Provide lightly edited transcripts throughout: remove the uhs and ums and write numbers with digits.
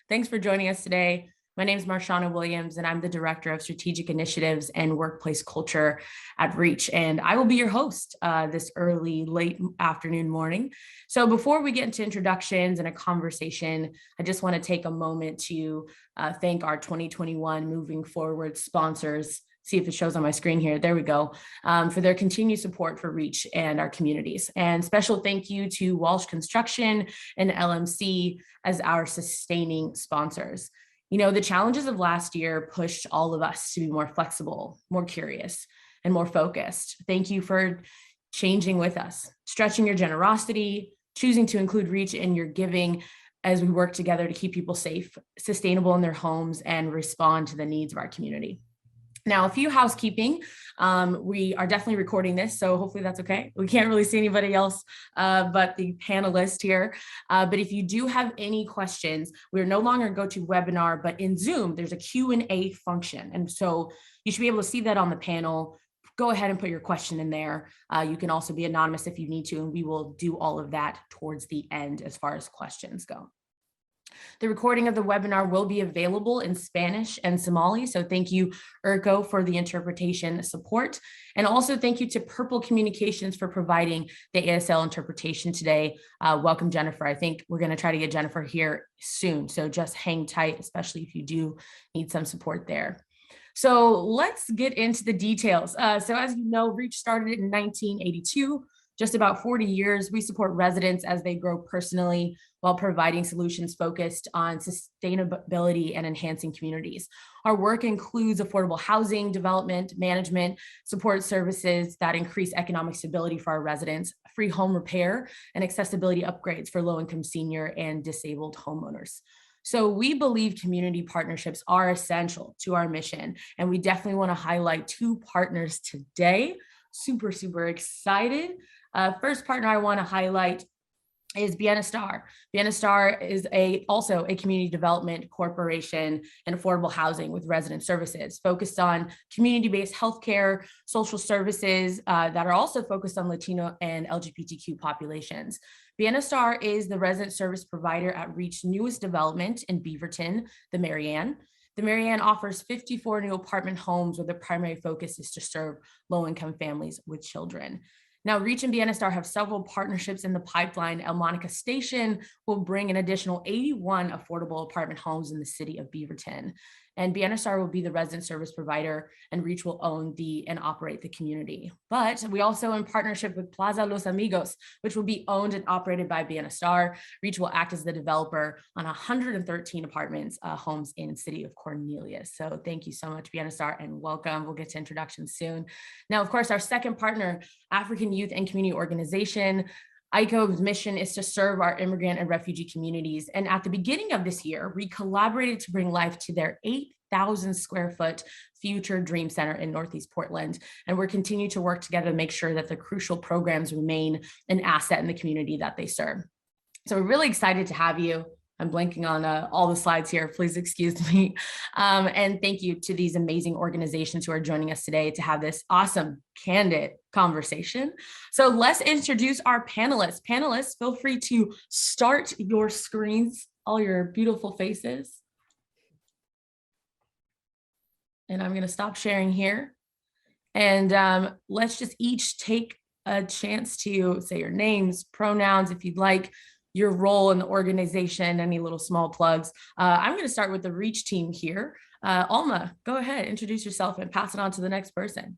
Thanks for joining us today. My name is Marshana Williams, and I'm the Director of Strategic Initiatives and Workplace Culture at REACH, and I will be your host this early, late afternoon morning. So before we get into introductions and a conversation, I just want to take a moment to thank our 2021 Moving Forward sponsors. See if it shows on my screen here. There we go. For their continued support for REACH and our communities. And special thank you to Walsh Construction and LMC as our sustaining sponsors. You know, the challenges of last year pushed all of us to be more flexible, more curious, and more focused. Thank you for changing with us, stretching your generosity, choosing to include REACH in your giving as we work together to keep people safe, sustainable in their homes, and respond to the needs of our community. Now, a few housekeeping. We are definitely recording this, so hopefully that's okay. We can't really see anybody else but the panelist here. But if you do have any questions, we're no longer GoToWebinar, but in Zoom, there's a Q&A function. And so you should be able to see that on the panel. Go ahead and put your question in there. You can also be anonymous if you need to, and we will do all of that towards the end as far as questions go. The recording of the webinar will be available in Spanish and Somali, so thank you, AYCO, for the interpretation support. And also thank you to Purple Communications for providing the ASL interpretation today. Welcome, Jennifer. I think we're going to try to get Jennifer here soon, so just hang tight, especially if you do need some support there. So let's get into the details. So as you know, REACH started in 1982. Just about 40 years, we support residents as they grow personally while providing solutions focused on sustainability and enhancing communities. Our work includes affordable housing, development, management, support services that increase economic stability for our residents, free home repair, and accessibility upgrades for low-income senior and disabled homeowners. So we believe community partnerships are essential to our mission, and we definitely want to highlight two partners today. Super, super excited. First partner I want to highlight is Vienna Star. Vienna Star is also a community development corporation and affordable housing with resident services focused on community-based healthcare, social services that are also focused on Latino and LGBTQ populations. Vienna Star is the resident service provider at REACH's newest development in Beaverton, the Marianne. The Marianne offers 54 new apartment homes where the primary focus is to serve low-income families with children. Now, REACH and Vienna Star have several partnerships in the pipeline. El Monica Station will bring an additional 81 affordable apartment homes in the city of Beaverton. And Vienna Star will be the resident service provider, and REACH will own and operate the community. But we also in partnership with Plaza Los Amigos, which will be owned and operated by Vienna Star. REACH will act as the developer on 113 apartments, homes in the city of Cornelius. So thank you so much, Vienna Star, and welcome. We'll get to introductions soon. Now, of course, our second partner, African Youth and Community Organization. AYCO's mission is to serve our immigrant and refugee communities. And at the beginning of this year, we collaborated to bring life to their 8,000 square foot future Dream Center in Northeast Portland. And we're continuing to work together to make sure that the crucial programs remain an asset in the community that they serve. So we're really excited to have you. I'm blanking on all the slides here, please excuse me. And thank you to these amazing organizations who are joining us today to have this awesome, candid conversation. So let's introduce our panelists. Panelists, feel free to start your screens, all your beautiful faces. And I'm gonna stop sharing here. And let's just each take a chance to say your names, pronouns, if you'd like, your role in the organization, any little small plugs. I'm going to start with the REACH team here. Alma, go ahead, introduce yourself and pass it on to the next person.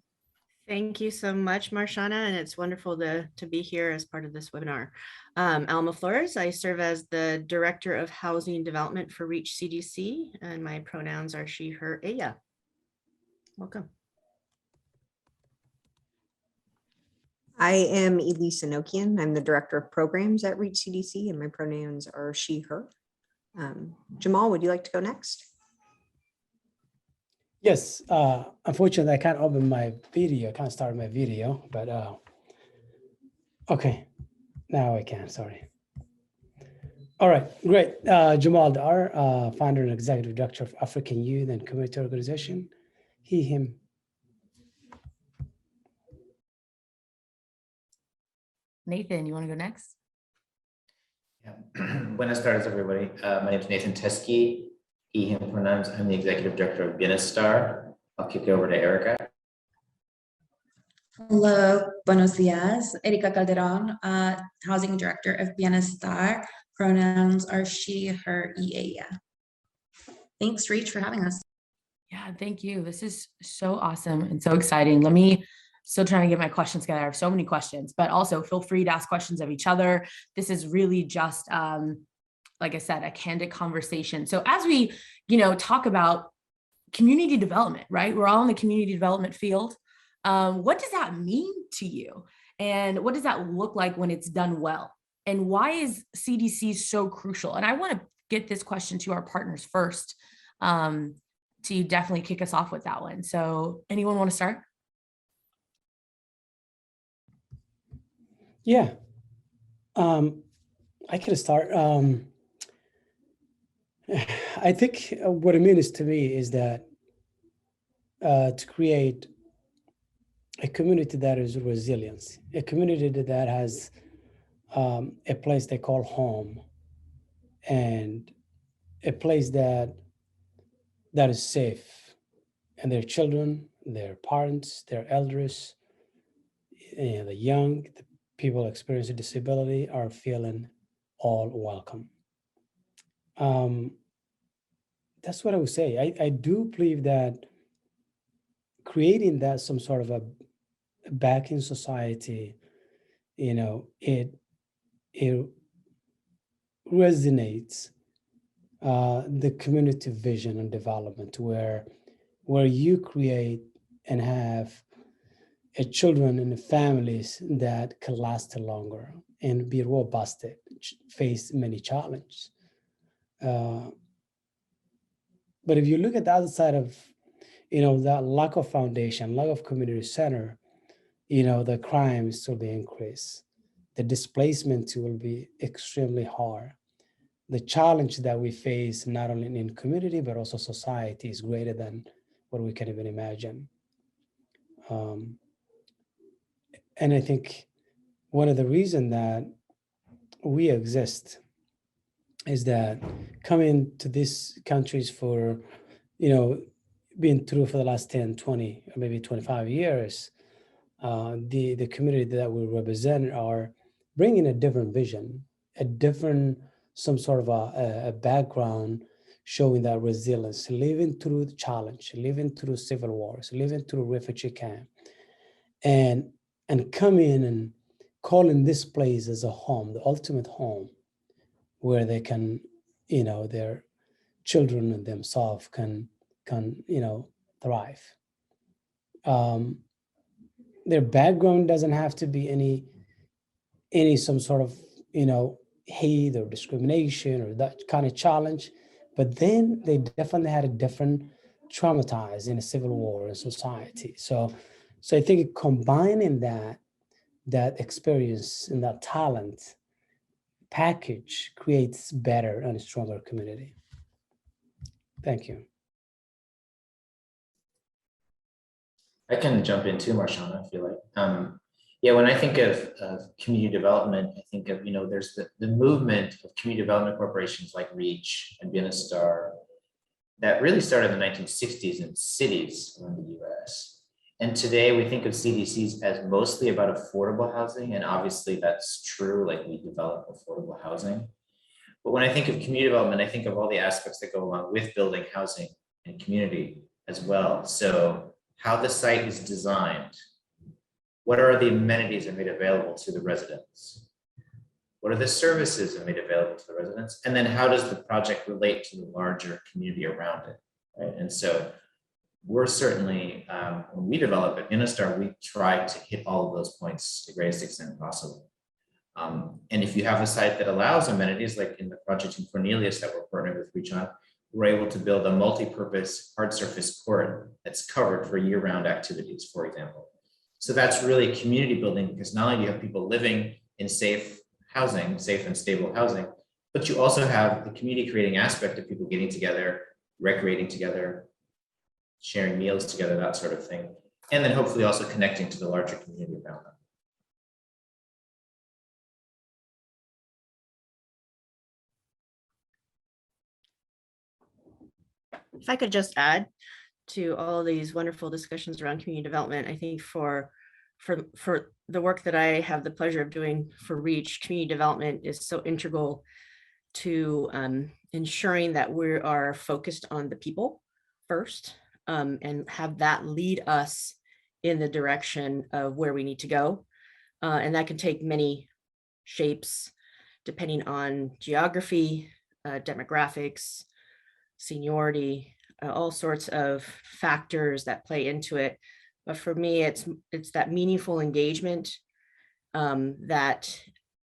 Thank you so much, Marshana, and it's wonderful to be here as part of this webinar. Alma Flores, I serve as the Director of Housing Development for REACH CDC, and my pronouns are she, her, ella. Welcome. I am Elise Anokian. I'm the Director of Programs at REACH CDC, and my pronouns are she, her. Jamal, would you like to go next? Yes, unfortunately, I can't open my video, can't start my video, but okay, now I can, sorry. All right, great. Jamal Dar, founder and executive director of African Youth and Community Organization, he, him. Nathan, you want to go next? Yeah. Buenas tardes, everybody. My name is Nathan Teskey, he, him pronouns. I'm the executive director of Vienna Star. I'll kick it over to Erica. Hello, buenos dias. Erika Calderon, Housing Director of Vienna Star. Pronouns are she, her, ella. Thanks, Reach, for having us. Yeah, thank you. This is so awesome and so exciting. Let me still trying to get my questions together. I have so many questions, but also feel free to ask questions of each other. This is really just, like I said, a candid conversation. So as we, talk about community development, right? We're all in the community development field. What does that mean to you? And what does that look like when it's done well? And why is CDC so crucial? And I want to get this question to our partners first, to definitely kick us off with that one. So anyone want to start? Yeah, I can start. I think what it means to me is that to create a community that is resilient, a community that has a place they call home, and a place that is safe, and their children, their parents, their elders, the young, the people experiencing disability are feeling all welcome. That's what I would say. I do believe that creating that some sort of a back in society, it resonates the community vision and development where you create and have children and families that can last longer and be robust, face many challenges. But if you look at the other side of, that lack of foundation, lack of community center, the crimes will be increased. The displacement will be extremely hard. The challenge that we face, not only in community, but also society, is greater than what we can even imagine. And I think one of the reasons that we exist is that coming to these countries for, being through for the last 10, 20, or maybe 25 years, the community that we represent are bringing a different vision, a different, some sort of a background showing that resilience, living through the challenge, living through civil wars, living through refugee camp, and come in and calling this place as a home, the ultimate home, where they can, their children and themselves can thrive. Their background doesn't have to be any some sort of hate or discrimination or that kind of challenge, but then they definitely had a different traumatized in a civil war in society. So I think combining that experience and that talent package creates better and stronger community. Thank you. I can jump in too, Marshana, if you like. Yeah, when I think of community development, I think of, there's the movement of community development corporations like REACH and Bienestar that really started in the 1960s in cities around the US. And today we think of CDCs as mostly about affordable housing. And obviously that's true, like we develop affordable housing. But when I think of community development, I think of all the aspects that go along with building housing and community as well. So how the site is designed, what are the amenities that are made available to the residents? What are the services that are made available to the residents? And then how does the project relate to the larger community around it, right? And so we're certainly, when we develop at Bienestar, we try to hit all of those points to the greatest extent possible. And if you have a site that allows amenities, like in the project in Cornelius that we're partnering with Reach on, we're able to build a multi-purpose hard surface court that's covered for year-round activities, for example. So that's really community building, because not only do you have people living in safe housing, safe and stable housing, but you also have the community creating aspect of people getting together, recreating together, sharing meals together, that sort of thing. And then hopefully also connecting to the larger community around them. If I could just add to all these wonderful discussions around community development, I think for the work that I have the pleasure of doing for REACH, community development is so integral to ensuring that we are focused on the people first, and have that lead us in the direction of where we need to go. And that can take many shapes depending on geography, demographics, seniority, all sorts of factors that play into it. But for me, it's that meaningful engagement that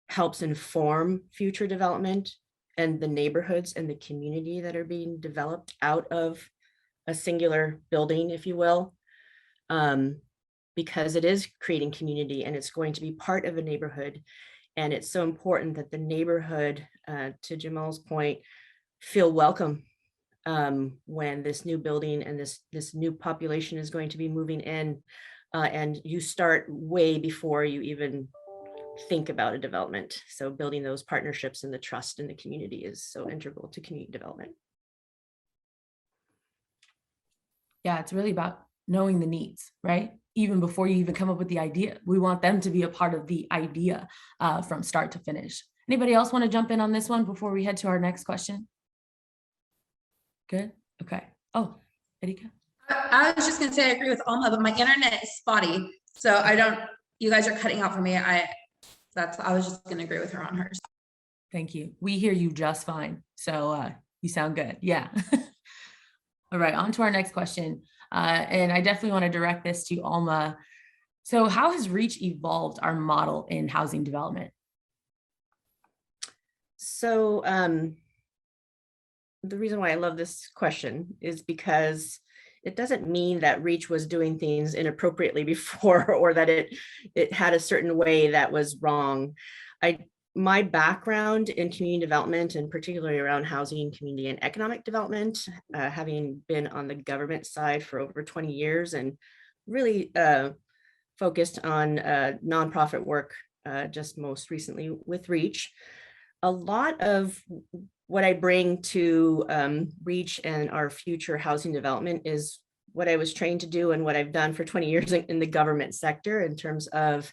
helps inform future development and the neighborhoods and the community that are being developed out of a singular building, if you will, because it is creating community and it's going to be part of a neighborhood. And it's so important that the neighborhood, to Jamal's point, feel welcome when this new building and this new population is going to be moving in, and you start way before you even think about a development. So building those partnerships and the trust in the community is so integral to community development. Yeah, it's really about knowing the needs, right? Even before you even come up with the idea, we want them to be a part of the idea from start to finish. Anybody else want to jump in on this one before we head to our next question? Good. Okay. Oh, Erika. I was just gonna say I agree with Alma, but my internet is spotty, so you guys are cutting out for me. I was just gonna agree with her on hers. Thank you. We hear you just fine. So you sound good. Yeah. All right, on to our next question. And I definitely want to direct this to Alma. So how has REACH evolved our model in housing development? So the reason why I love this question is because it doesn't mean that REACH was doing things inappropriately before, or that it had a certain way that was wrong. My background in community development, and particularly around housing, community, and economic development, having been on the government side for over 20 years and really focused on nonprofit work, just most recently with REACH. A lot of what I bring to REACH and our future housing development is what I was trained to do and what I've done for 20 years in the government sector, in terms of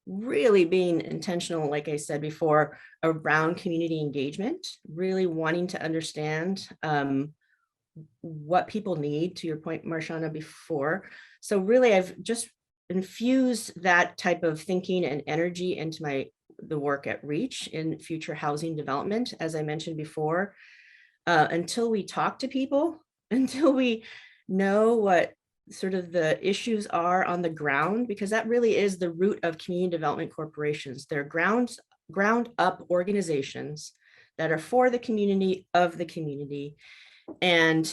really being intentional, like I said before, around community engagement, really wanting to understand what people need, to your point, Marshana, before. So really, I've just infused that type of thinking and energy into the work at REACH in future housing development, as I mentioned before, until we talk to people, until we know what sort of the issues are on the ground, because that really is the root of community development corporations. They're ground up organizations that are for the community, of the community. And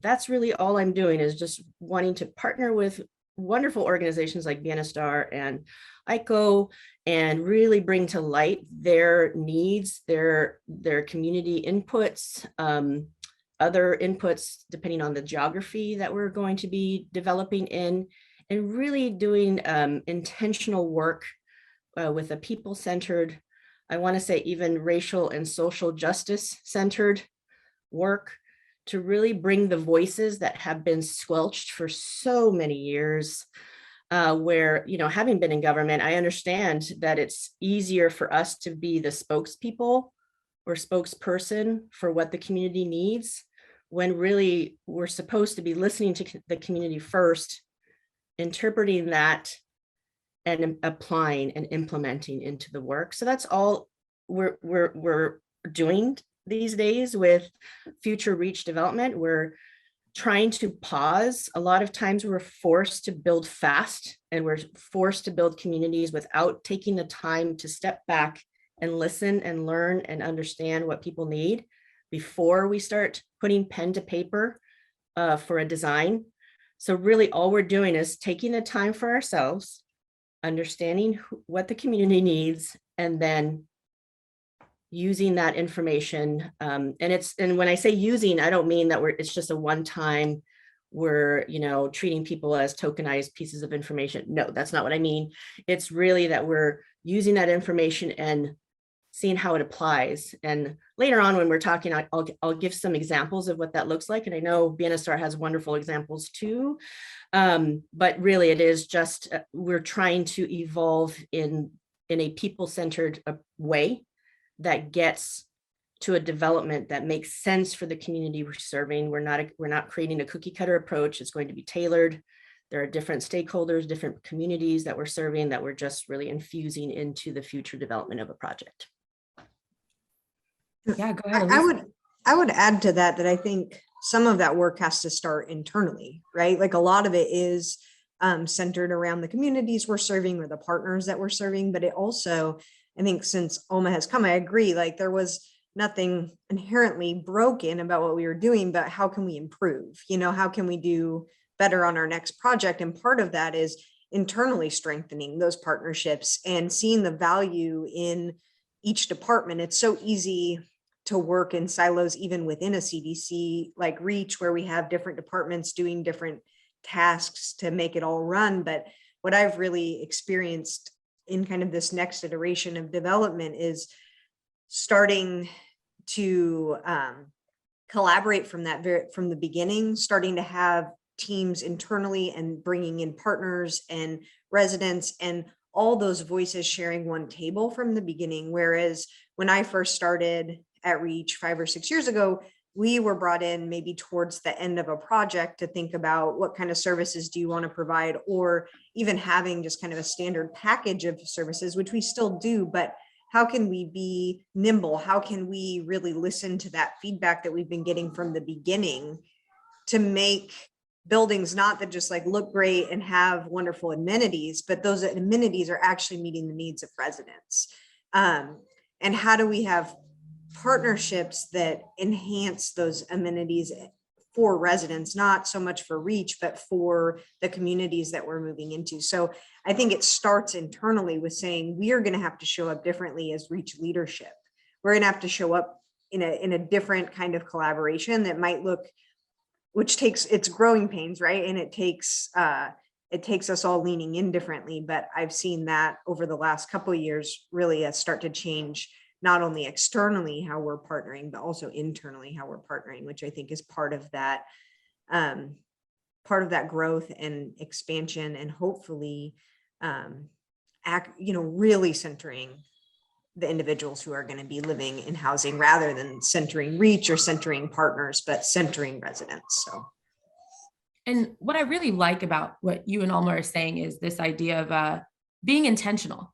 that's really all I'm doing, is just wanting to partner with wonderful organizations like Vienna Star and AYCO, and really bring to light their needs, their community inputs, other inputs depending on the geography that we're going to be developing in, and really doing intentional work with a people-centered, I want to say even racial and social justice centered work, to really bring the voices that have been squelched for so many years, where, having been in government, I understand that it's easier for us to be the spokespeople or spokesperson for what the community needs, when really we're supposed to be listening to the community first, interpreting that, and applying and implementing into the work. So that's all we're doing these days with future REACH development. We're trying to pause. A lot of times we're forced to build fast, and we're forced to build communities without taking the time to step back and listen and learn and understand what people need before we start putting pen to paper for a design. So really all we're doing is taking the time for ourselves, understanding what the community needs, and then using that information. And when I say using, I don't mean that it's just a one-time, we're treating people as tokenized pieces of information. No, that's not what I mean. It's really that we're using that information and seeing how it applies. And later on when we're talking, I'll give some examples of what that looks like. And I know Vienna Star has wonderful examples too. But really it is just, we're trying to evolve in a people-centered way that gets to a development that makes sense for the community we're serving. We're not creating a cookie cutter approach. It's going to be tailored. There are different stakeholders, different communities that we're serving that we're just really infusing into the future development of a project. Yeah, go ahead. I would add to that I think some of that work has to start internally, right? Like a lot of it is centered around the communities we're serving or the partners that we're serving, but it also, I think since Alma has come, I agree, like there was nothing inherently broken about what we were doing, but how can we improve? You know, how can we do better on our next project? And part of that is internally strengthening those partnerships and seeing the value in each department. It's so easy to work in silos, even within a CDC like REACH, where we have different departments doing different tasks to make it all run. But what I've really experienced in kind of this next iteration of development is starting to collaborate from the beginning, starting to have teams internally and bringing in partners and residents and all those voices sharing one table from the beginning. Whereas when I first started at REACH 5 or 6 years ago, we were brought in maybe towards the end of a project to think about what kind of services do you want to provide, or even having just kind of a standard package of services, which we still do, but how can we be nimble? How can we really listen to that feedback that we've been getting from the beginning to make buildings not that just like look great and have wonderful amenities, but those amenities are actually meeting the needs of residents? And how do we have partnerships that enhance those amenities for residents, not so much for REACH, but for the communities that we're moving into? So I think it starts internally with saying we are going to have to show up differently as REACH leadership. We're going to have to show up in a different kind of collaboration that might look, which takes its growing pains, right? And it takes us all leaning in differently. But I've seen that over the last couple of years really start to change, not only externally how we're partnering, but also internally how we're partnering, which I think is part of that growth and expansion, and hopefully really centering the individuals who are going to be living in housing, rather than centering REACH or centering partners, but centering residents. So, and what I really like about what you and Alma are saying is this idea of being intentional.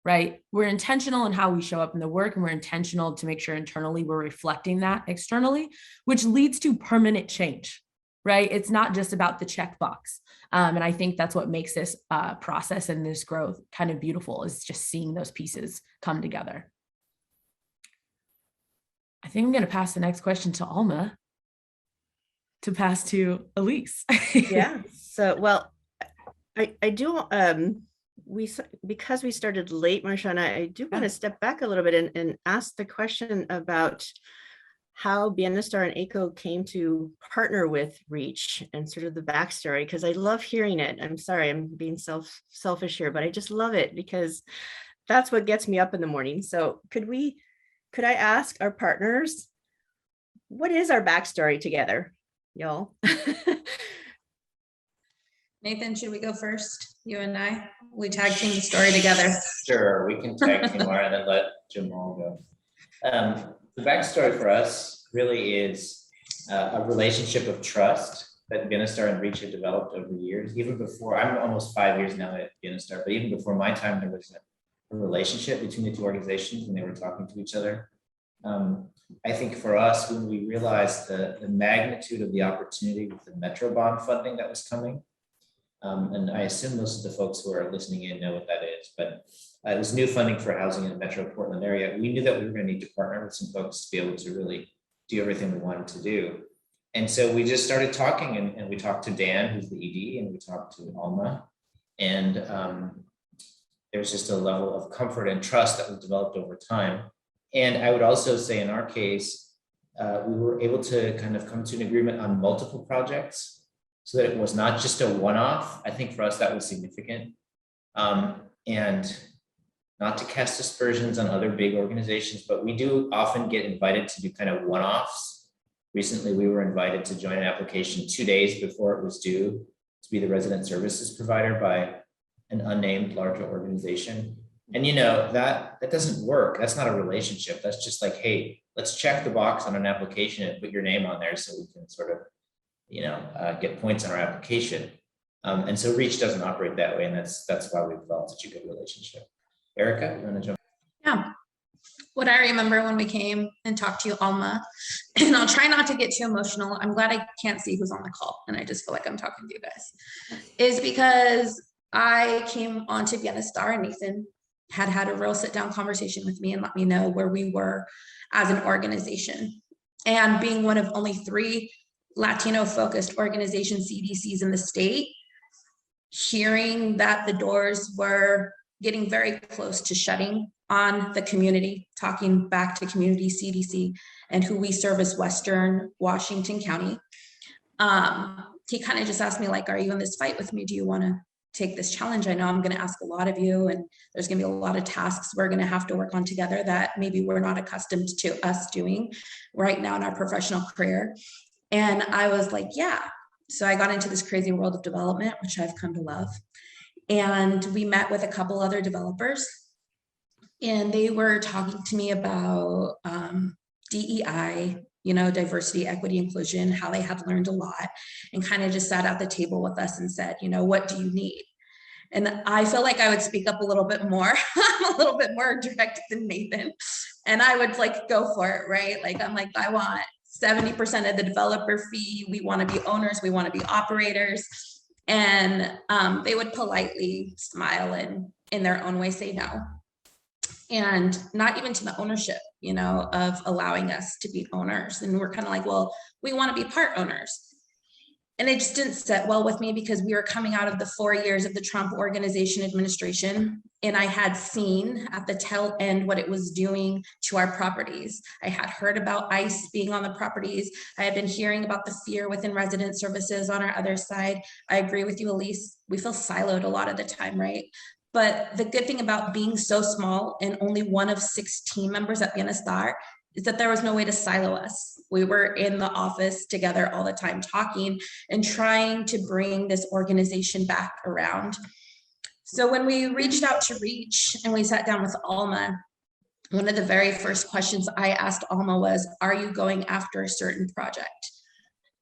Right? We're intentional in how we show up in the work, and we're intentional to make sure internally we're reflecting that externally, which leads to permanent change, right? It's not just about the checkbox. And I think that's what makes this process and this growth kind of beautiful, is just seeing those pieces come together. I think I'm going to pass the next question to Alma to pass to Elise. Yeah. So, well, I do, because we started late, Marshana, I do want to step back a little bit and ask the question about how Bienestar and AYCO came to partner with REACH and sort of the backstory, because I love hearing it. I'm sorry, I'm being selfish here, but I just love it because that's what gets me up in the morning. So could I ask our partners, what is our backstory together, y'all? Nathan, should we go first? You and I, we tag team the story together. Sure, we can tag team and then let Jamal go. The backstory for us really is a relationship of trust that Bienestar and REACH have developed over years. Even before, I'm almost 5 years now at Bienestar, but even before my time, there was a relationship between the two organizations when they were talking to each other. I think for us, when we realized the magnitude of the opportunity with the Metro bond funding that was coming, and I assume most of the folks who are listening in know what that is, but it was new funding for housing in the Metro Portland area. We knew that we were going to need to partner with some folks to be able to really do everything we wanted to do. And so we just started talking, and we talked to Dan, who's the ED, and we talked to Alma. And there was just a level of comfort and trust that was developed over time. And I would also say in our case, we were able to kind of come to an agreement on multiple projects so that it was not just a one-off. I think for us that was significant. And not to cast aspersions on other big organizations, but we do often get invited to do kind of one-offs. Recently, we were invited to join an application 2 days before it was due to be the resident services provider by an unnamed larger organization. And that doesn't work. That's not a relationship. That's just like, hey, let's check the box on an application and put your name on there so we can sort of, get points on our application. And so Reach doesn't operate that way. And that's why we've developed such a good relationship. Erica, you want to jump? Yeah. What I remember when we came and talked to you, Alma, and I'll try not to get too emotional. I'm glad I can't see who's on the call and I just feel like I'm talking to you guys, is because I came onto Vienna Star and Nathan had a real sit down conversation with me and let me know where we were as an organization. And being one of only 3 Latino focused organization CDCs in the state, hearing that the doors were getting very close to shutting on the community, talking back to community CDC and who we serve as Western Washington County. He kind of just asked me, like, are you in this fight with me? Do you want to take this challenge? I know I'm going to ask a lot of you, and there's going to be a lot of tasks we're going to have to work on together that maybe we're not accustomed to us doing right now in our professional career. And I was like, yeah. So I got into this crazy world of development, which I've come to love. And we met with a couple other developers, and they were talking to me about DEI, diversity, equity, inclusion, how they had learned a lot, and kind of just sat at the table with us and said, what do you need? And I feel like I would speak up a little bit more. I'm a little bit more direct than Nathan. And I would go for it, right? I'm like, I want 70% of the developer fee. We want to be owners. We want to be operators. And they would politely smile and in their own way say no. And not even to the ownership, of allowing us to be owners. And we're kind of like, well, we want to be part owners. And it just didn't sit well with me because we were coming out of the 4 years of the Trump organization administration. And I had seen at the tail end what it was doing to our properties. I had heard about ICE being on the properties. I had been hearing about the fear within resident services on our other side. I agree with you, Elise. We feel siloed a lot of the time, right? But the good thing about being so small and only one of 6 team members at Vienna Star is that there was no way to silo us. We were in the office together all the time talking and trying to bring this organization back around. So when we reached out to Reach and we sat down with Alma, one of the very first questions I asked Alma was, are you going after a certain project?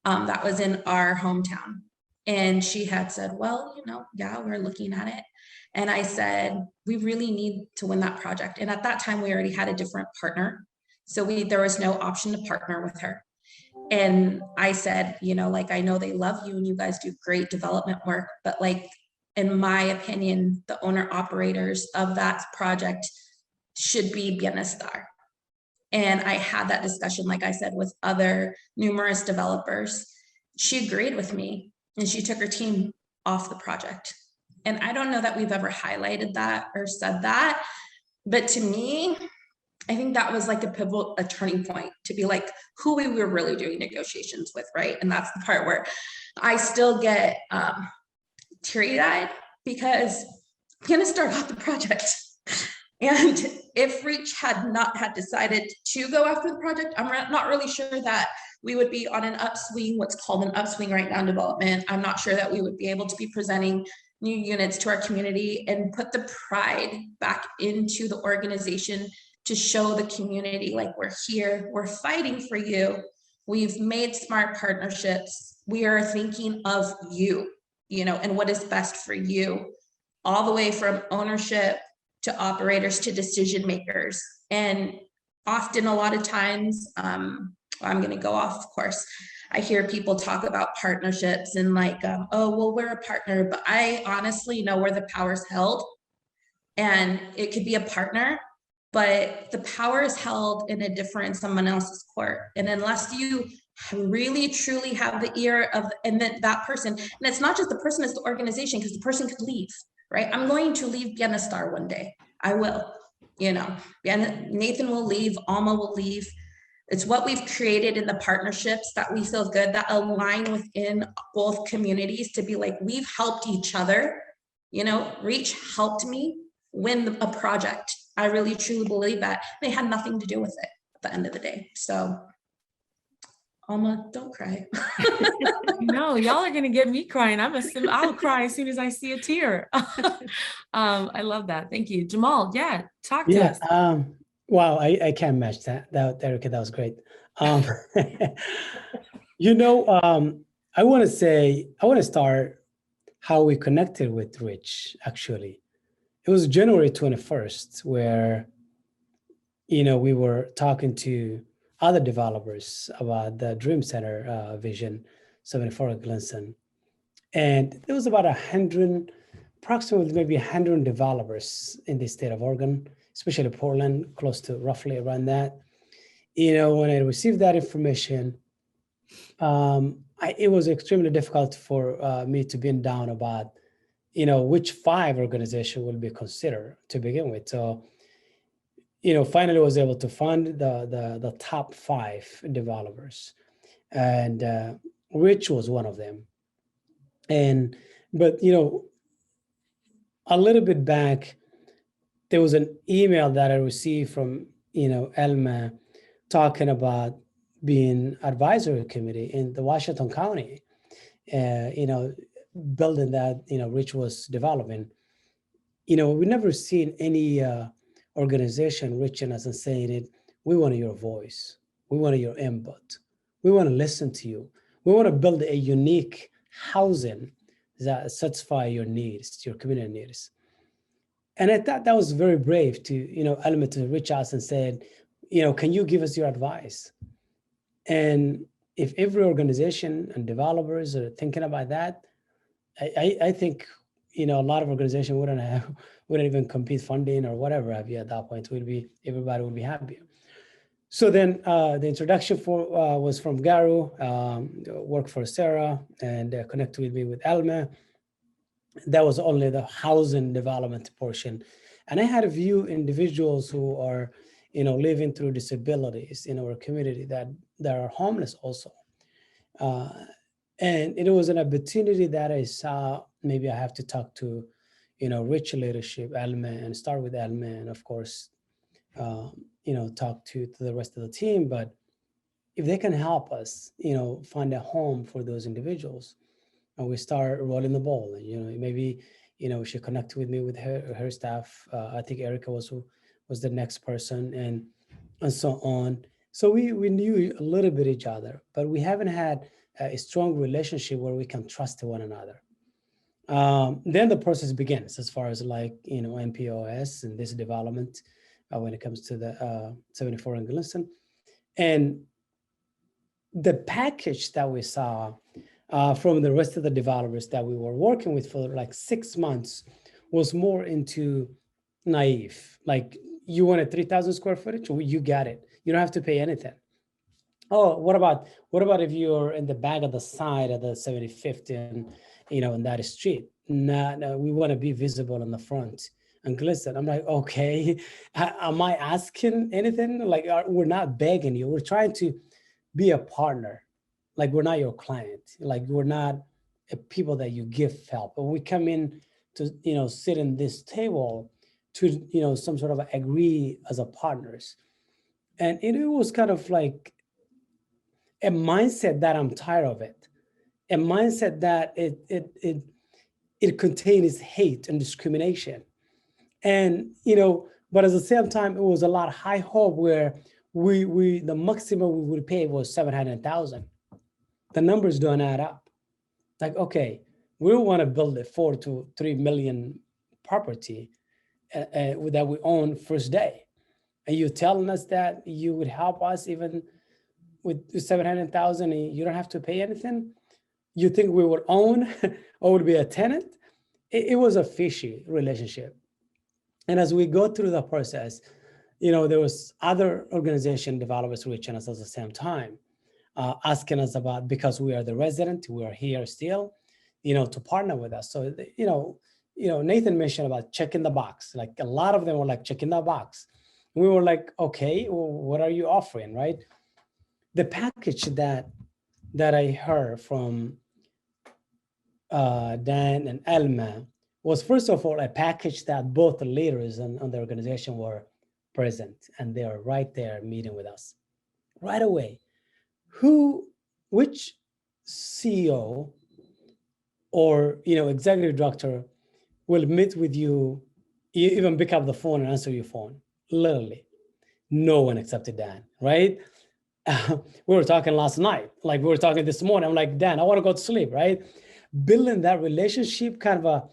That was in our hometown. And she had said, well, yeah, we're looking at it. And I said, we really need to win that project. And at that time, we already had a different partner. So there was no option to partner with her. And I said, I know they love you and you guys do great development work, but in my opinion, the owner operators of that project should be Vienna Star. And I had that discussion, like I said, with other numerous developers. She agreed with me and she took her team off the project. And I don't know that we've ever highlighted that or said that, but to me, I think that was a turning point to be who we were really doing negotiations with, right? And that's the part where I still get teary-eyed because I'm gonna start off the project. And if Reach had not had decided to go after the project, I'm not really sure that we would be on an upswing, what's called an upswing right now in development. I'm not sure that we would be able to be presenting new units to our community and put the pride back into the organization to show the community we're here, we're fighting for you. We've made smart partnerships. We are thinking of you, and what is best for you, all the way from ownership to operators to decision makers. And often a lot of times, I'm gonna go off, of course, I hear people talk about partnerships and oh, well, we're a partner, but I honestly know where the power's held. And it could be a partner, but the power is held in someone else's court. And unless you really truly have the ear of, and then that person, and it's not just the person, it's the organization, because the person could leave, right? I'm going to leave Vienna Star one day. I will, Nathan will leave, Alma will leave. It's what we've created in the partnerships that we feel good, that align within both communities to be we've helped each other. Reach helped me win a project. I really truly believe that they had nothing to do with it at the end of the day. So Alma, don't cry. No, y'all are gonna get me crying. I'll cry as soon as I see a tear. I love that. Thank you, Jamal. Yeah, talk to us. Wow, I can't match that. Erica, that was great. I want to start how we connected with Rich. Actually, it was January 21st where we were talking to other developers about the Dream Center vision 74 Glenson. And there was about approximately maybe 100 developers in the state of Oregon, especially Portland, close to roughly around that. When I received that information, it was extremely difficult for me to pin down about, which 5 organizations will be considered to begin with. So, finally was able to fund the top 5 developers, and Rich was one of them. But a little bit back, there was an email that I received from Elma talking about being advisory committee in the Washington County, building that Rich was developing. We've never seen any organization reaching us and saying it. We want your voice. We want your input. We want to listen to you. We want to build a unique housing that satisfy your needs, your community needs. And I thought that was very brave to, Element to reach us and said, can you give us your advice? And if every organization and developers are thinking about that, I think, a lot of organizations wouldn't even compete funding or whatever have you at that point. Everybody would be happy. So then the introduction was from Garu, worked for Sarah, and connected with me with Elma. That was only the housing development portion. And I had a few individuals who are, living through disabilities in our community that are homeless also. And it was an opportunity that I saw, maybe I have to talk to, Rich leadership, Elma, and start with Elma, and of course, talk to the rest of the team. But if they can help us, find a home for those individuals, and we start rolling the ball, and maybe she connected with me with her staff. I think Erica was the next person, and so on. So we knew a little bit each other, but we haven't had a strong relationship where we can trust one another. Then the process begins as far as MPOS and this development when it comes to the 74 and Glenson. And the package that we saw from the rest of the developers that we were working with for 6 months was more into naive. You wanted 3,000 square footage? Well, you got it. You don't have to pay anything. Oh, what about if you're in the back of the side of the 75th and in that street? No, we want to be visible in the front and glisten. I'm like, okay, am I asking anything? We're not begging you. We're trying to be a partner. We're not your client. We're not people that you give help. But we come in to, sit in this table to, some sort of agree as a partners. And it was kind of like a mindset that I'm tired of it. A mindset that it contains hate and discrimination. And, but at the same time, it was a lot of high hope where the maximum we would pay was 700,000. The numbers don't add up. Okay, we want to build a 4 to 3 million property that we own first day. And you're telling us that you would help us even with 700,000 and you don't have to pay anything? You think we would own or would be a tenant? It was a fishy relationship. And as we go through the process, there was other organization developers reaching us at the same time, asking us about, because we are the resident, we are here still, to partner with us. So, Nathan mentioned about checking the box. A lot of them were checking the box. We were okay, well, what are you offering, right? The package that I heard from Dan and Elma was, first of all, a package that both the leaders and the organization were present, and they are right there meeting with us right away. Which CEO or executive director will meet with you, even pick up the phone and answer your phone? Literally, no one except Dan, right? We were talking last night, like we were talking this morning. I'm like, Dan, I want to go to sleep, right? Building that relationship kind of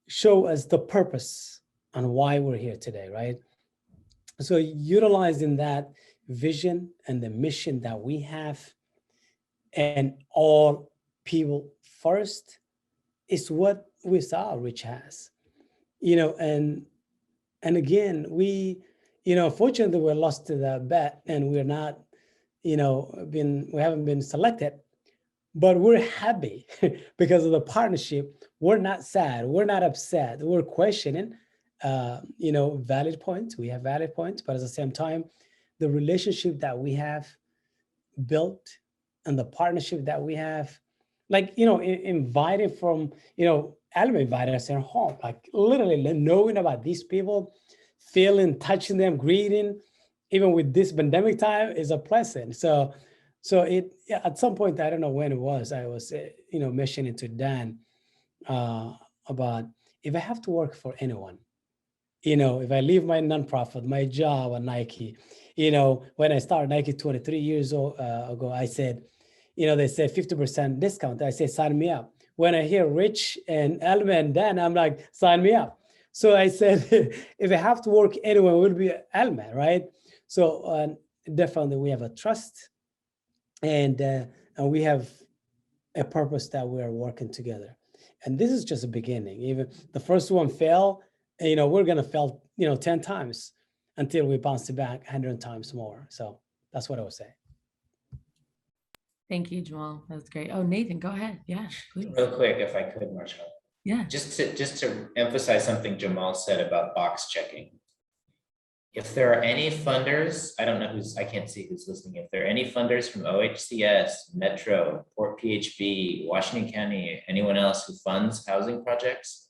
show us the purpose and why we're here today, right? So utilizing that vision and the mission that we have, and all people first, is what we saw Rich has, and again, we, fortunately, we're lost to the bet, and we're not, we haven't been selected, but we're happy because of the partnership. We're not sad. We're not upset. We're questioning, valid points. We have valid points, but at the same time, the relationship that we have built and the partnership that we have, like, invited from, Alma invited us in her home, like literally knowing about these people, feeling, touching them, greeting, even with this pandemic time, is a blessing. So it, at some point, I don't know when it was, I was, mentioning to Dan about, if I have to work for anyone, if I leave my nonprofit, my job at Nike, when I started Nike 23 years ago, I said, they said 50% discount. I say, sign me up. When I hear Rich and Alma and Dan, I'm like, sign me up. So I said, if I have to work anywhere, it would be Alma, right? So definitely we have a trust, and we have a purpose that we are working together. And this is just a beginning. Even the first one failed, we're going to fail, 10 times until we bounce it back 100 times more. So that's what I would say. Thank you, Jamal. That's great. Oh, Nathan, go ahead. Yeah, please. Real quick, if I could, Marsha. Yeah. Just to emphasize something Jamal said about box checking. If there are any funders, I don't know I can't see who's listening. If there are any funders from OHCS, Metro, Port PHB, Washington County, anyone else who funds housing projects,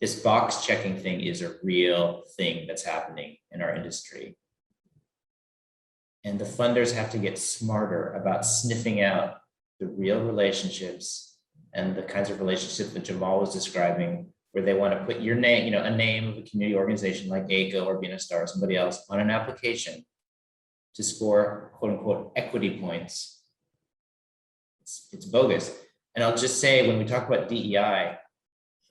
this box checking thing is a real thing that's happening in our industry. And the funders have to get smarter about sniffing out the real relationships and the kinds of relationships that Jamal was describing, where they want to put your name, a name of a community organization like AYCO or Vienna Star or somebody else on an application to score quote unquote equity points. It's bogus. And I'll just say, when we talk about DEI,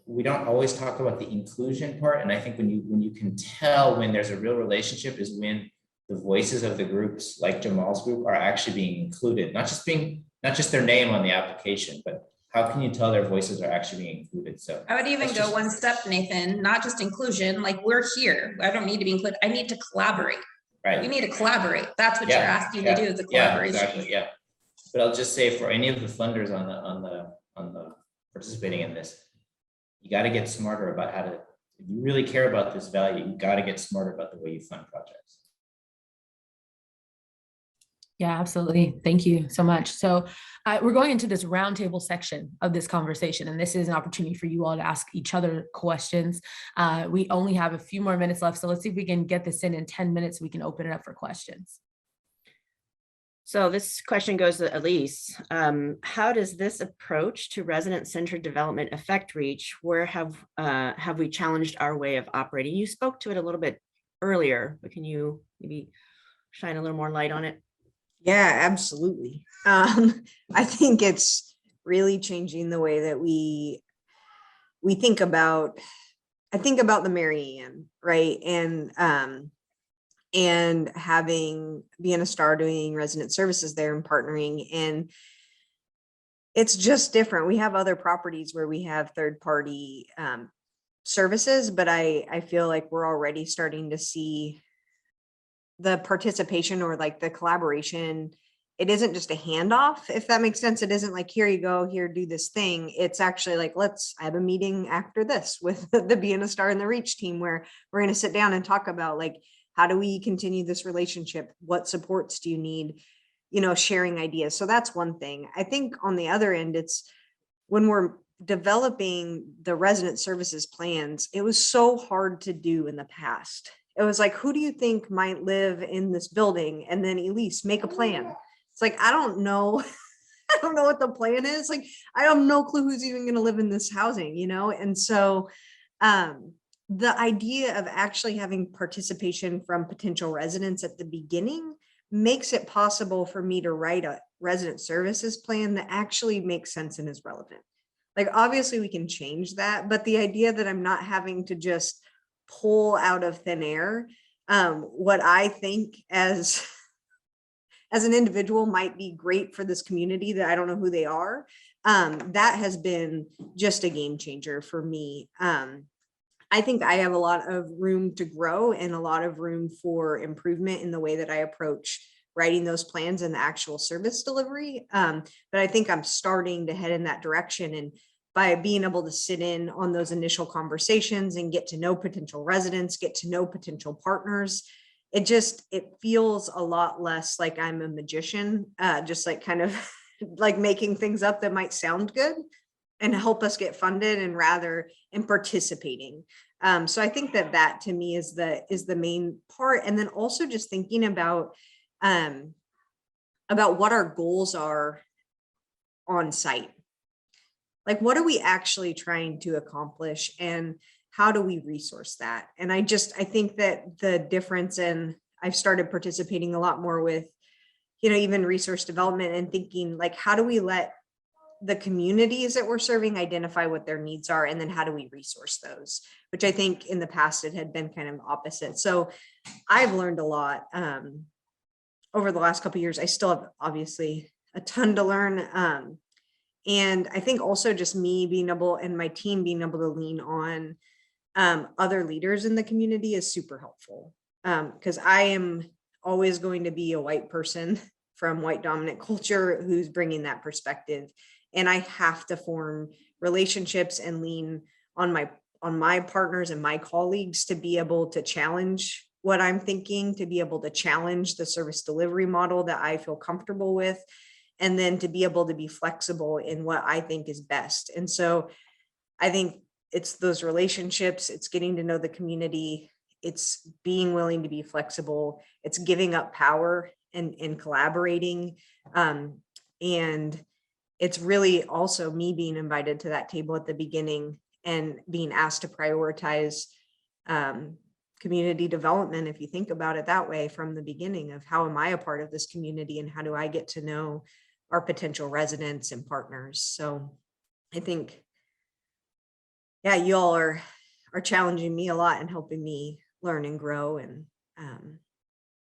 we don't always talk about the inclusion part. And I think when you can tell when there's a real relationship is when the voices of the groups like Jamal's group are actually being included, not just their name on the application, but how can you tell their voices are actually being included? So I would even go one step, Nathan, not just inclusion, like we're here. I don't need to be included. I need to collaborate. Right. We need to collaborate. That's what you're asking to do, is a collaboration. Yeah, exactly. Yeah. But I'll just say, for any of the funders on the participating in this, you got to get smarter about how to, if you really care about this value, you got to get smarter about the way you fund projects. Yeah, absolutely. Thank you so much. So we're going into this roundtable section of this conversation, and this is an opportunity for you all to ask each other questions. We only have a few more minutes left, so let's see if we can get this in 10 minutes. We can open it up for questions. So this question goes to Elise. How does this approach to resident-centered development affect REACH? Where have we challenged our way of operating? You spoke to it a little bit earlier, but can you maybe shine a little more light on it? Yeah, absolutely. I think it's really changing the way that we think about, I think about the Mary Ann, right? And having Vienna Star doing resident services there and partnering, and it's just different. We have other properties where we have third party services, but I feel like we're already starting to see the participation, or like the collaboration. It isn't just a handoff, if that makes sense. It isn't like, here you go, here, do this thing. It's actually like, let's have a meeting after this with the Vienna Star and the REACH team, where we're going to sit down and talk about, like, how do we continue this relationship? What supports do you need? Sharing ideas. So that's one thing. I think on the other end, it's when we're developing the resident services plans, it was so hard to do in the past. It was like, who do you think might live in this building? And then Elise, make a plan. It's like, I don't know. I don't know what the plan is. Like, I have no clue who's even going to live in this housing, you know? And so the idea of actually having participation from potential residents at the beginning makes it possible for me to write a resident services plan that actually makes sense and is relevant. Like, obviously we can change that, but the idea that I'm not having to just pull out of thin air what I think as an individual might be great for this community that I don't know who they are, that has been just a game changer for me. I think I have a lot of room to grow and a lot of room for improvement in the way that I approach writing those plans and the actual service delivery. But I think I'm starting to head in that direction. And by being able to sit in on those initial conversations and get to know potential residents, get to know potential partners, it feels a lot less like I'm a magician, just like kind of like making things up that might sound good and help us get funded, and rather in participating. So I think that to me is the main part. And then also just thinking about what our goals are on site. Like, what are we actually trying to accomplish, and how do we resource that? And I think that the difference, and I've started participating a lot more with, even resource development, and thinking like, how do we let the communities that we're serving identify what their needs are, and then how do we resource those, which I think in the past it had been kind of opposite. So I've learned a lot over the last couple of years. I still have obviously a ton to learn. And I think also just me being able, and my team being able to lean on other leaders in the community is super helpful. Because I am always going to be a white person from white dominant culture who's bringing that perspective. And I have to form relationships and lean on my partners and my colleagues to be able to challenge what I'm thinking, to be able to challenge the service delivery model that I feel comfortable with, and then to be able to be flexible in what I think is best. And so I think it's those relationships, it's getting to know the community, it's being willing to be flexible, it's giving up power and collaborating. And it's really also me being invited to that table at the beginning and being asked to prioritize community development, if you think about it that way, from the beginning of how am I a part of this community and how do I get to know our potential residents and partners. So I think, yeah, you all are challenging me a lot and helping me learn and grow. And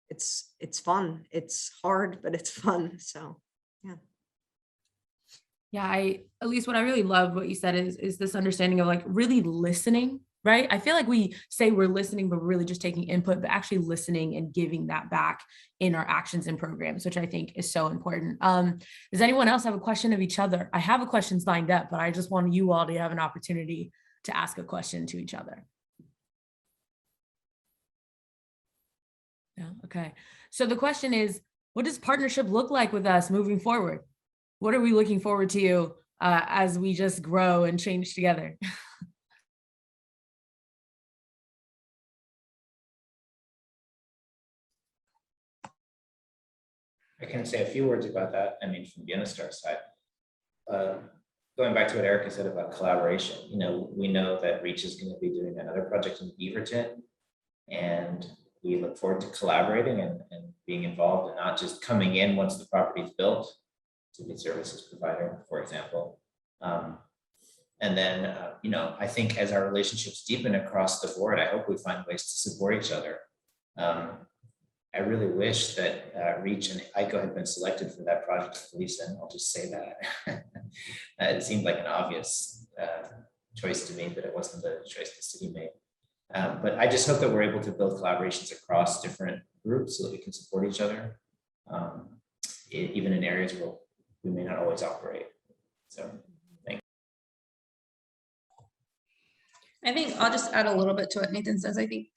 it's fun. It's hard, but it's fun. So yeah. Yeah, at least what I really love what you said is this understanding of like really listening, right? I feel like we say we're listening, but we're really just taking input, but actually listening and giving that back in our actions and programs, which I think is so important. Does anyone else have a question of each other? I have a questions lined up, but I just want you all to have an opportunity to ask a question to each other. Yeah, okay. So the question is, what does partnership look like with us moving forward? What are we looking forward to as we just grow and change together? I can say a few words about that. I mean, from Vienna Star side, going back to what Erica said about collaboration, we know that Reach is going to be doing another project in Beaverton, and we look forward to collaborating and being involved, and not just coming in once the property is built to be services provider, for example. And then, I think as our relationships deepen across the board, I hope we find ways to support each other. I really wish that Reach and AYCO had been selected for that project with Lisa, and I'll just say that. It seemed like an obvious choice to me, but it wasn't the choice the city made. But I just hope that we're able to build collaborations across different groups so that we can support each other, even in areas where we may not always operate. So thanks. I think I'll just add a little bit to what Nathan says. I think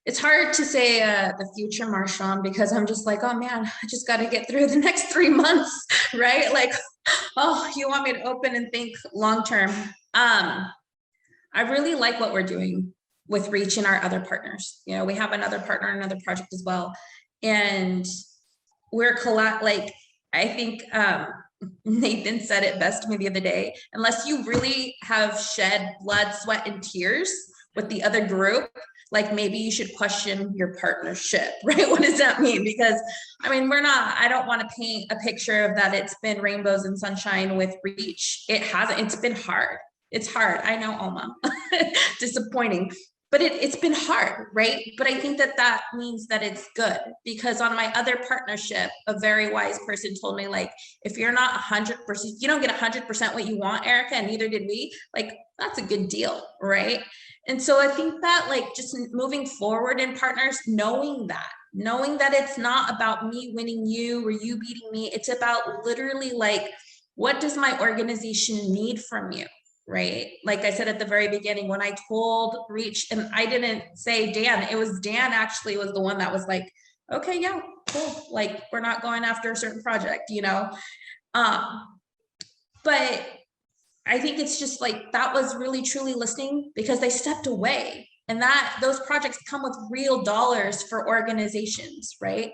it's hard to say the future, Marshawn, because I'm just like, oh man, I just got to get through the next 3 months, right? Like, oh, you want me to open and think long term. I really like what we're doing with Reach and our other partners. You know, we have another partner, another project as well. And we're like, I think Nathan said it best to me the other day, unless you really have shed blood, sweat, and tears with the other group, like maybe you should question your partnership, right? What does that mean? Because I mean, I don't want to paint a picture of that it's been rainbows and sunshine with Reach. It hasn't, it's been hard. It's hard. I know, Alma, disappointing, but it's been hard, right? But I think that means that it's good, because on my other partnership, a very wise person told me, like, if you're not 100%, you don't get 100% what you want, Erica, and neither did we, like, that's a good deal, right? And so I think that, like, just moving forward in partners, knowing that it's not about me winning you or you beating me, it's about literally, like, what does my organization need from you? Right? Like I said at the very beginning, when I told Reach, and I didn't say Dan, it was Dan actually was the one that was like, okay, yeah, cool. Like, we're not going after a certain project, you know? But I think it's just like, that was really truly listening, because they stepped away, and those projects come with real dollars for organizations, right?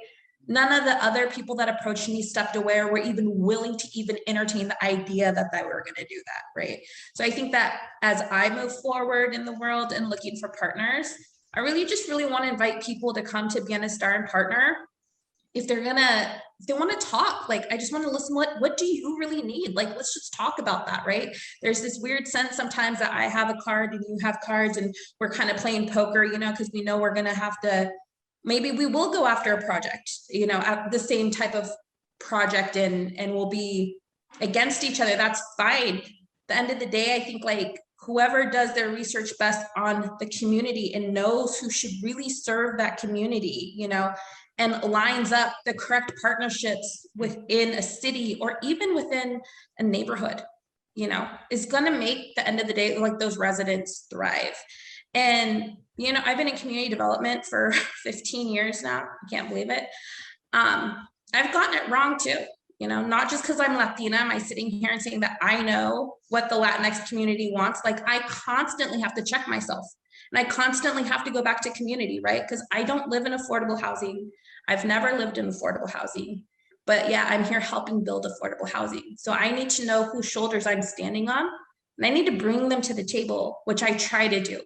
None of the other people that approached me stepped away or were even willing to even entertain the idea that they were going to do that, right? So I think that as I move forward in the world and looking for partners, I really want to invite people to come to Vienna Star and partner. If they want to talk, like, I just want to listen. What do you really need? Like, let's just talk about that, right? There's this weird sense sometimes that I have a card and you have cards, and we're kind of playing poker, you know, because we know we're going to have to, maybe we will go after a project, you know, at the same type of project, and we'll be against each other. That's fine. At the end of the day, I think, like, whoever does their research best on the community and knows who should really serve that community, you know, and lines up the correct partnerships within a city or even within a neighborhood, you know, is going to make, the end of the day, like, those residents thrive. And, you know, I've been in community development for 15 years now. I can't believe it. I've gotten it wrong too, you know, not just because I'm Latina, am I sitting here and saying that I know what the Latinx community wants. Like, I constantly have to check myself, and I constantly have to go back to community, right? Because I don't live in affordable housing. I've never lived in affordable housing, but yeah, I'm here helping build affordable housing. So I need to know whose shoulders I'm standing on, and I need to bring them to the table, which I try to do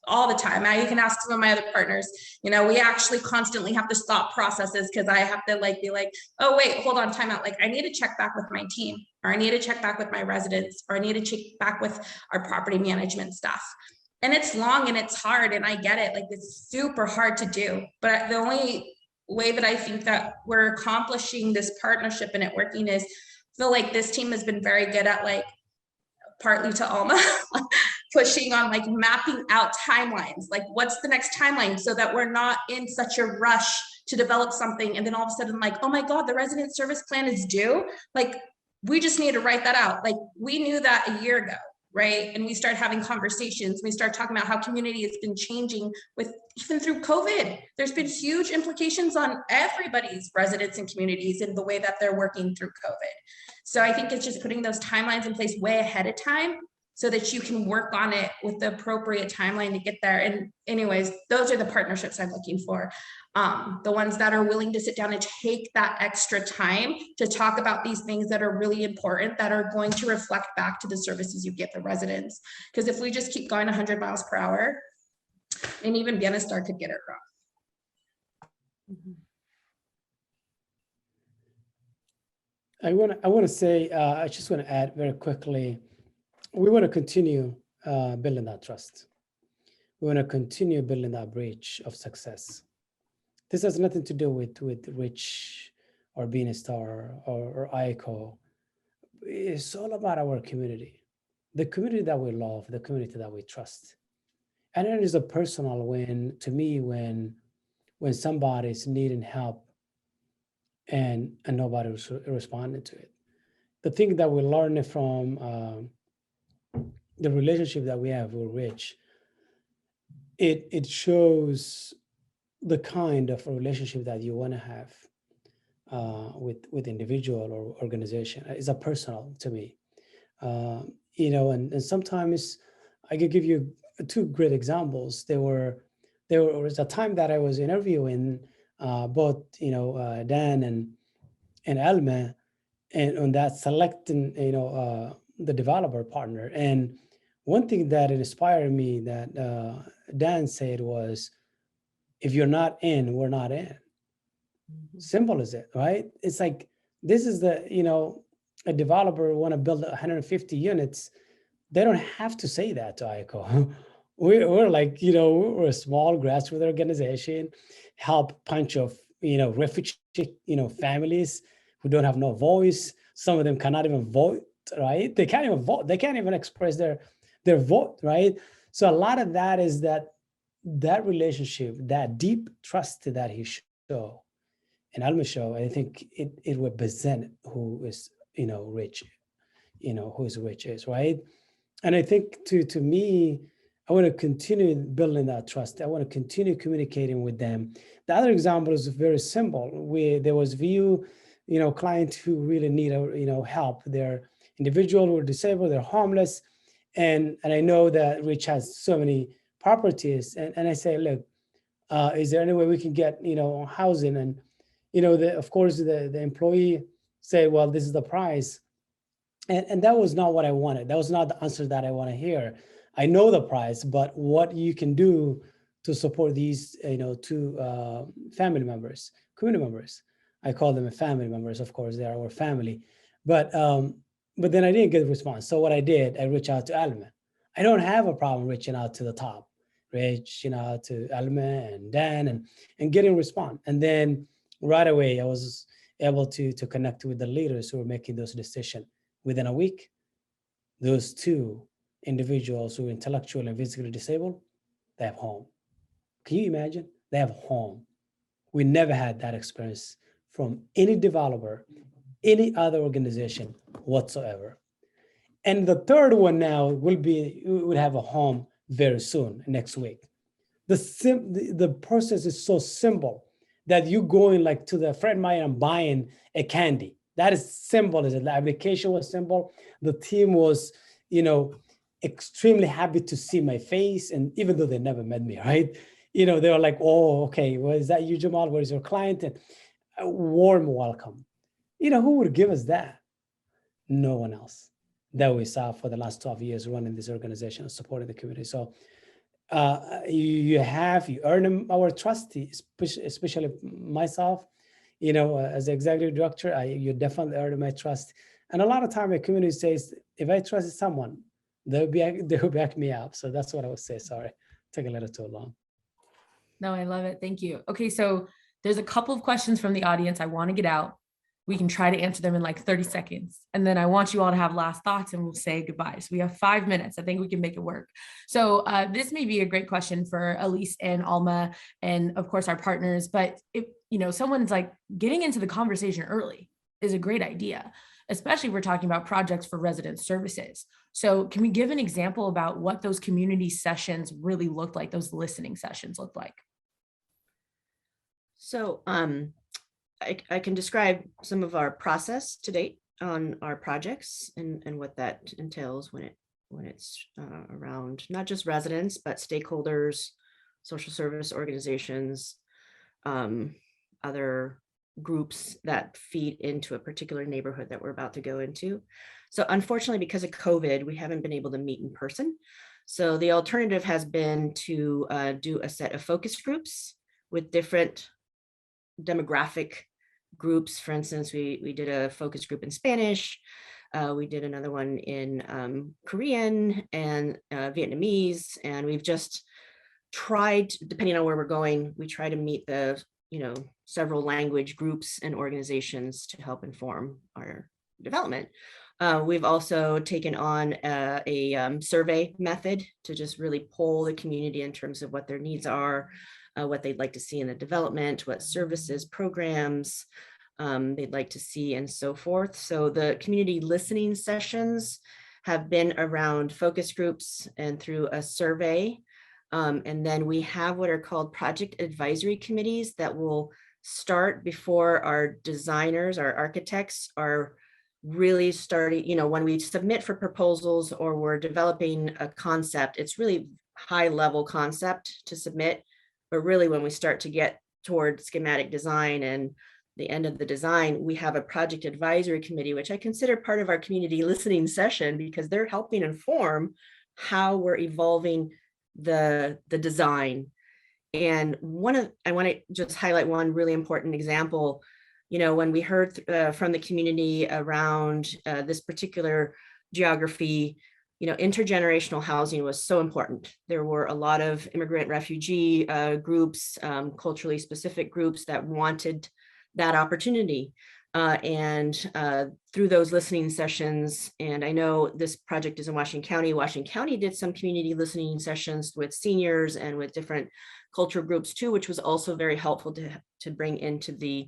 all the time. You can ask some of my other partners, you know, we actually constantly have to stop processes, because I have to, like, be like, oh wait, hold on, time out. Like, I need to check back with my team, or I need to check back with my residents, or I need to check back with our property management staff. And it's long and it's hard, and I get it. Like, it's super hard to do, but the only way that I think that we're accomplishing this partnership and it working is, I feel like this team has been very good at, like, partly to Alma, pushing on, like, mapping out timelines, like, what's the next timeline, so that we're not in such a rush to develop something, and then all of a sudden, like, oh my God, the resident service plan is due. Like, we just need to write that out. Like, we knew that a year ago, right? And we started having conversations. We started talking about how community has been changing with, even through COVID. There's been huge implications on everybody's residents and communities in the way that they're working through COVID. So I think it's just putting those timelines in place way ahead of time, so that you can work on it with the appropriate timeline to get there. And anyways, those are the partnerships I'm looking for. The ones that are willing to sit down and take that extra time to talk about these things that are really important, that are going to reflect back to the services you get the residents. Because if we just keep going 100 miles per hour, and even Vienna Star could get it wrong. Mhm. I want to say, I just want to add very quickly, we want to continue building that trust. We want to continue building that bridge of success. This has nothing to do with Rich or Bienestar or AYCO. It's all about our community, the community that we love, the community that we trust. And it is a personal win to me when somebody's needing help and nobody was responding to it. The thing that we learned from the relationship that we have with Rich, it shows the kind of a relationship that you want to have with individual or organization. It's a personal to me, and sometimes I could give you two great examples. There was a time that I was interviewing both Dan and Alma, and on that selecting the developer partner. And one thing that inspired me that Dan said was, if you're not in, we're not in. Simple as it, right? It's like, this is a developer want to build 150 units. They don't have to say that to AYCO. We're like, we're a small grassroots organization, help a bunch of, refugee, families who don't have no voice. Some of them cannot even vote, right? They can't even vote. They can't even express their vote, right? So a lot of that is that relationship, that deep trust that he showed, and Alma show, I think it represents who is, rich, who's rich is, right? And I think to me, I want to continue building that trust. I want to continue communicating with them. The other example is very simple. There was VU, client who really need, help. They're individual who are disabled, they're homeless. And I know that Rich has so many properties. And I say, look, is there any way we can get, housing? And, of course, the employee said, well, this is the price. And that was not what I wanted. That was not the answer that I want to hear. I know the price, but what you can do to support these, two family members, community members. I call them family members. Of course, they are our family. But then I didn't get a response. So what I did, I reached out to Alma. I don't have a problem reaching out to the top, reaching out to Alma and Dan and getting a response. And then right away, I was able to connect with the leaders who were making those decisions. Within a week, those two individuals who are intellectually and physically disabled, they have home. Can you imagine? They have home. We never had that experience from any developer, any other organization whatsoever. And the third one now will have a home very soon, next week. The process is so simple that you going like to the Fred Meyer and buying a candy. That is simple as it. The application was simple. The team was, extremely happy to see my face. And even though they never met me, right? They were like, oh, okay, well, is that you, Jamal? Where's your client? And a warm welcome. Who would give us that? No one else that we saw for the last 12 years running this organization and supporting the community. So you earn our trust, especially myself. As the executive director, you definitely earn my trust. And a lot of time, the community says, if I trust someone, they'll back me up. So that's what I would say. Sorry, took a little too long. No, I love it. Thank you. Okay, so there's a couple of questions from the audience I want to get out. We can try to answer them in like 30 seconds. And then I want you all to have last thoughts and we'll say goodbye. So we have 5 minutes. I think we can make it work. So this may be a great question for Elise and Alma and of course our partners, but if someone's like getting into the conversation early is a great idea, especially if we're talking about projects for resident services. So can we give an example about what those community sessions really looked like, those listening sessions looked like? So I can describe some of our process to date on our projects and what that entails when it's around not just residents, but stakeholders, social service organizations, other groups that feed into a particular neighborhood that we're about to go into. So unfortunately, because of COVID, we haven't been able to meet in person. So the alternative has been to do a set of focus groups with different demographic groups. For instance, we did a focus group in Spanish. We did another one in Korean and Vietnamese. And we've just tried, depending on where we're going, we try to meet the several language groups and organizations to help inform our development. We've also taken on a survey method to just really poll the community in terms of what their needs are, what they'd like to see in the development, what services, programs they'd like to see, and so forth. So the community listening sessions have been around focus groups and through a survey And then we have what are called project advisory committees that will start before our designers, our architects are really starting, you know, when we submit for proposals or we're developing a concept, it's really high level concept to submit. But really when we start to get toward schematic design and the end of the design, we have a project advisory committee, which I consider part of our community listening session because they're helping inform how we're evolving the design. And I want to just highlight one really important example. You know, when we heard from the community around this particular geography, you know, intergenerational housing was so important. There were a lot of immigrant refugee groups, culturally specific groups that wanted that opportunity. Through those listening sessions, and I know this project is in Washington County. Washington County did some community listening sessions with seniors and with different cultural groups too, which was also very helpful to bring into the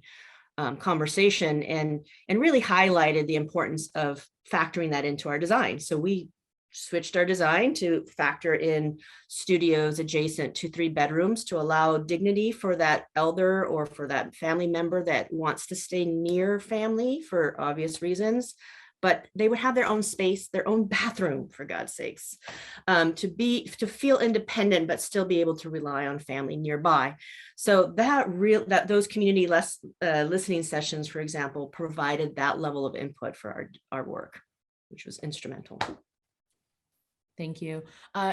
conversation and really highlighted the importance of factoring that into our design. So we switched our design to factor in studios adjacent to 3 bedrooms to allow dignity for that elder or for that family member that wants to stay near family for obvious reasons, but they would have their own space, their own bathroom, for God's sakes, to feel independent, but still be able to rely on family nearby. So those community listening sessions, for example, provided that level of input for our work, which was instrumental. Thank you.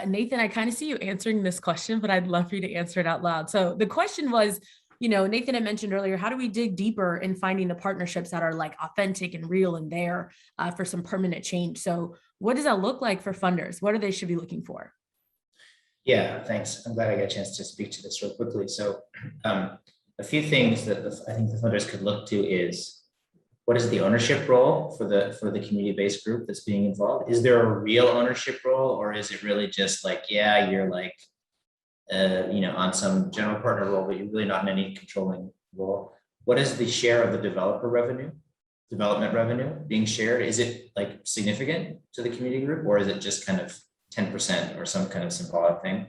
Nathan, I kind of see you answering this question, but I'd love for you to answer it out loud. So the question was, you know, Nathan had mentioned earlier, how do we dig deeper in finding the partnerships that are like authentic and real and there for some permanent change? So what does that look like for funders? What should be looking for? Yeah, thanks. I'm glad I got a chance to speak to this real quickly. So a few things that I think the funders could look to is, what is the ownership role for the community-based group that's being involved? Is there a real ownership role, or is it really just like, yeah, you're like, you know, on some general partner role, but you're really not in any controlling role? What is the share of the development revenue being shared? Is it like significant to the community group, or is it just kind of 10% or some kind of symbolic thing?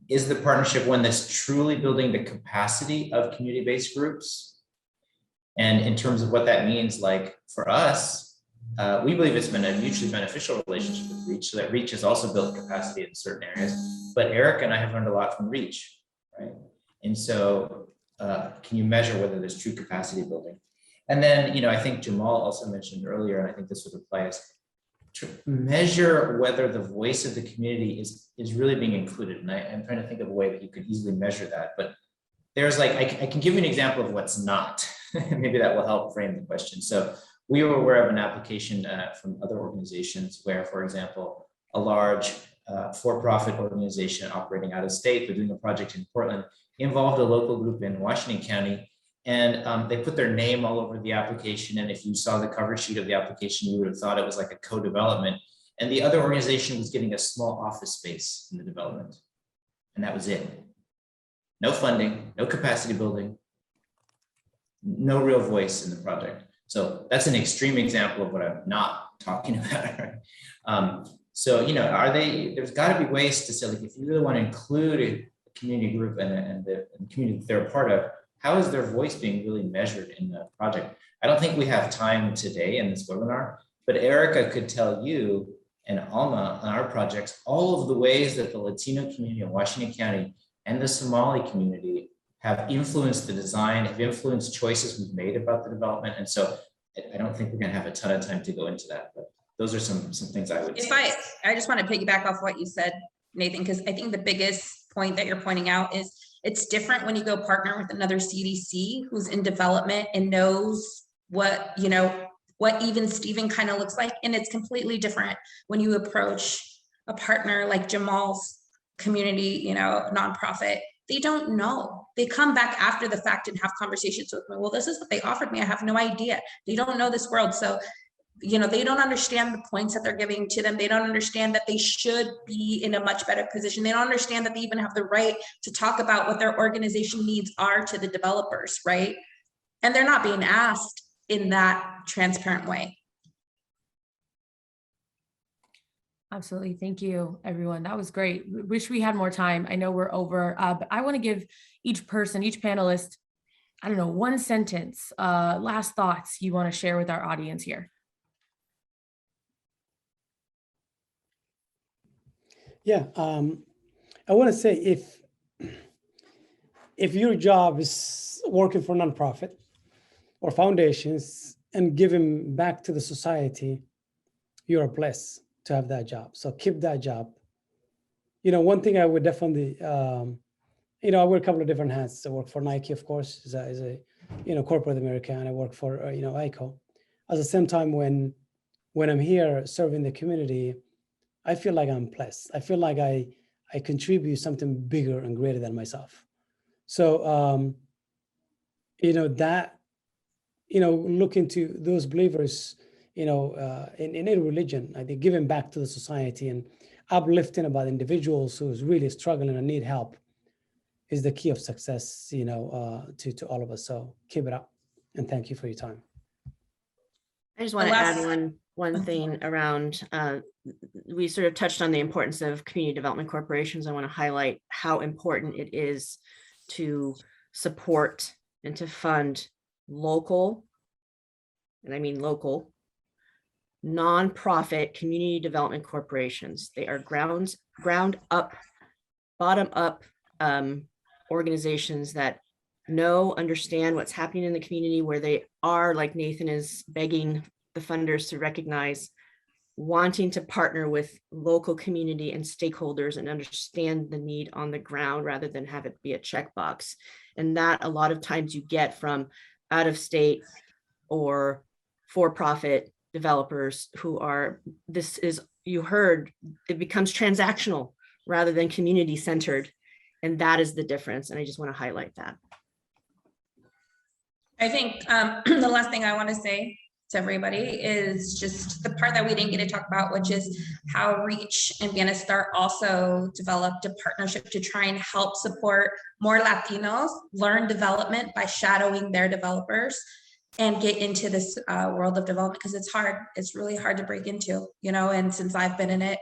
Is the partnership one that's truly building the capacity of community-based groups? And in terms of what that means, like for us, we believe it's been a mutually beneficial relationship with Reach, so that Reach has also built capacity in certain areas. But Eric and I have learned a lot from Reach, right? And so can you measure whether there's true capacity building? And then, you know, I think Jamal also mentioned earlier, and I think this would apply, is to measure whether the voice of the community is really being included. And I'm trying to think of a way that you could easily measure that. But there's like, I can give you an example of what's not. Maybe that will help frame the question. So we were aware of an application from other organizations where, for example, a large for-profit organization operating out of state, but doing a project in Portland, involved a local group in Washington County, and they put their name all over the application. And if you saw the cover sheet of the application, you would have thought it was like a co-development. And the other organization was getting a small office space in the development. And that was it. No funding, no capacity building, no real voice in the project. So that's an extreme example of what I'm not talking about. So, you know, there's got to be ways to say, like, if you really want to include a community group and the community that they're a part of, how is their voice being really measured in the project? I don't think we have time today in this webinar, but Erica could tell you and Alma on our projects all of the ways that the Latino community in Washington County and the Somali community have influenced the design, have influenced choices we've made about the development. And so I don't think we're going to have a ton of time to go into that, but those are some things I would say. I just want to piggyback off what you said, Nathan, because I think the biggest point that you're pointing out is it's different when you go partner with another CDC who's in development and knows what, you know, what even Steven kind of looks like. And it's completely different when you approach a partner like Jamal's community, you know, nonprofit. They don't know. They come back after the fact and have conversations with me. Well, this is what they offered me. I have no idea. They don't know this world. So, you know, they don't understand the points that they're giving to them. They don't understand that they should be in a much better position. They don't understand that they even have the right to talk about what their organization needs are to the developers, right? And they're not being asked in that transparent way. Absolutely. Thank you, everyone. That was great. Wish we had more time. I know we're over, but I want to give each person, each panelist, I don't know, one sentence, last thoughts you want to share with our audience here. Yeah, I want to say if your job is working for nonprofit or foundations and giving back to the society, you're blessed to have that job. So keep that job. One thing I would definitely, I wear a couple of different hats. I work for Nike, of course, as a corporate America, and I work for AYCO. At the same time, when I'm here serving the community, I feel like I'm blessed. I feel like I contribute something bigger and greater than myself. So look into those believers, in any religion, I think giving back to the society and uplifting about individuals who's really struggling and need help is the key of success, to all of us. So keep it up, and thank you for your time. I just want to add one thing around, we sort of touched on the importance of community development corporations. I want to highlight how important it is to support and to fund local, and I mean local, nonprofit community development corporations. They are ground up, bottom up organizations that understand what's happening in the community, where they are, like Nathan is begging the funders to recognize, wanting to partner with local community and stakeholders and understand the need on the ground rather than have it be a checkbox. And that a lot of times you get from out of state or for-profit developers who are, you heard, it becomes transactional rather than community centered. And that is the difference. And I just want to highlight that. I think the last thing I want to say to everybody is just the part that we didn't get to talk about, which is how Reach and Vienna Star also developed a partnership to try and help support more Latinos learn development by shadowing their developers and get into this world of development, because it's hard. It's really hard to break into, and since I've been in it,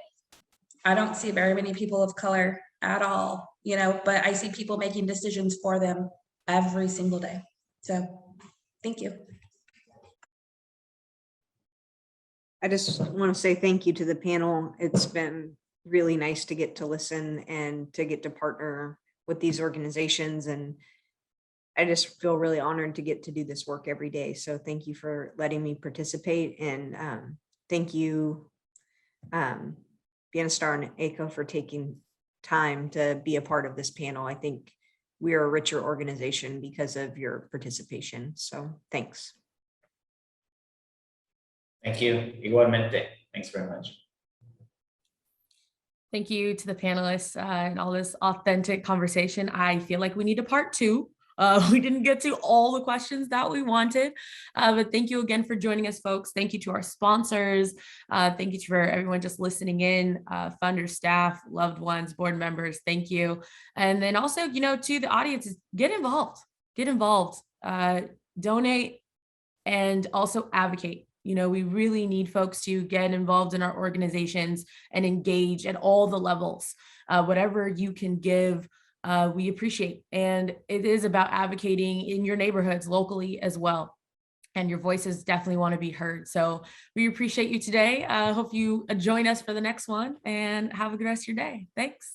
I don't see very many people of color at all, but I see people making decisions for them every single day. So thank you. I just want to say thank you to the panel. It's been really nice to get to listen and to get to partner with these organizations. And I just feel really honored to get to do this work every day. So thank you for letting me participate. And thank you, Vienna Star and AYCO, for taking time to be a part of this panel. I think we are a richer organization because of your participation. So thanks. Thank you. Igualmente. Thanks very much. Thank you to the panelists and all this authentic conversation. I feel like we need a part 2. We didn't get to all the questions that we wanted, but thank you again for joining us, folks. Thank you to our sponsors. Thank you for everyone just listening in, funders, staff, loved ones, board members. Thank you. And then also, to the audience, get involved, donate, and also advocate. We really need folks to get involved in our organizations and engage at all the levels. Whatever you can give, we appreciate. And it is about advocating in your neighborhoods locally as well. And your voices definitely want to be heard. So we appreciate you today. Hope you join us for the next one, and have a good rest of your day. Thanks.